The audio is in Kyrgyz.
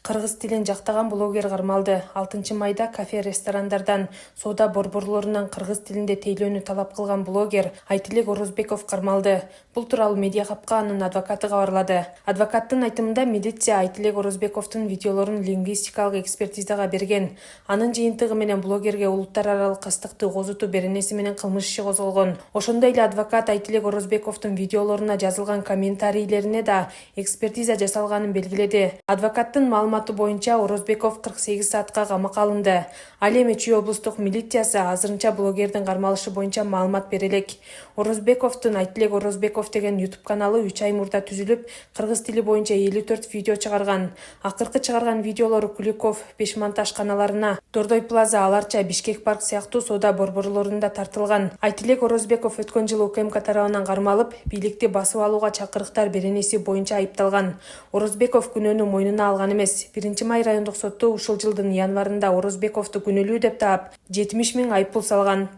Кыргыз тилин жактаган блогер кармалды. 6 майда кафе-ресторандардан, соода борборлорунан кыргыз тилинде тейлөөнү талап кылган блогер Айтилек Орозбеков кармалды. Бул тууралуу Медиахабка анын адвокаты кабарлады. Адвокаттын айтымында милиция Айтилек Орозбековдун видеолорун лингвистикалык экспертизага берген. Анын жыйынтыгы менен блогерге улуттар аралык кастыкты козутуу беренеси менен кылмыш иши козголгон. Ошондой эле адвокат Айтилек Орозбековдун видеолоруна жазылган комментарийлерине да экспертиза жасалганын белгиледи. Адвокаттын маалыматы боюнча Орозбеков 48 саатка камакка алынды. Ал эми Чүй облустук милициясы азырынча блогердин кармалышы боюнча маалымат бере элек. Орозбековдун Айтилек Орозбеков деген YouTube каналы 3 ай мурда түзүлүп, кыргыз тили боюнча 54 видео чыгарган. Акыркы чыгарган видеолору Куликов, Бешмонтаж каналарына, Дордой Плаза, Аларча, Бишкек парк сыяктуу соода борборлорунда тартылган. Айтилек Орозбеков өткөн жылы УКМК тарабынан кармалып, бийликти басып алууга чакырыктар беренеси боюнча айыпталган. Орозбеков күнөөнү мойнуна алган эмес. 1-май райондук соту ушул жылдын январында Орозбековду күнөөлүү деп таап, 70 000 айыппул салган.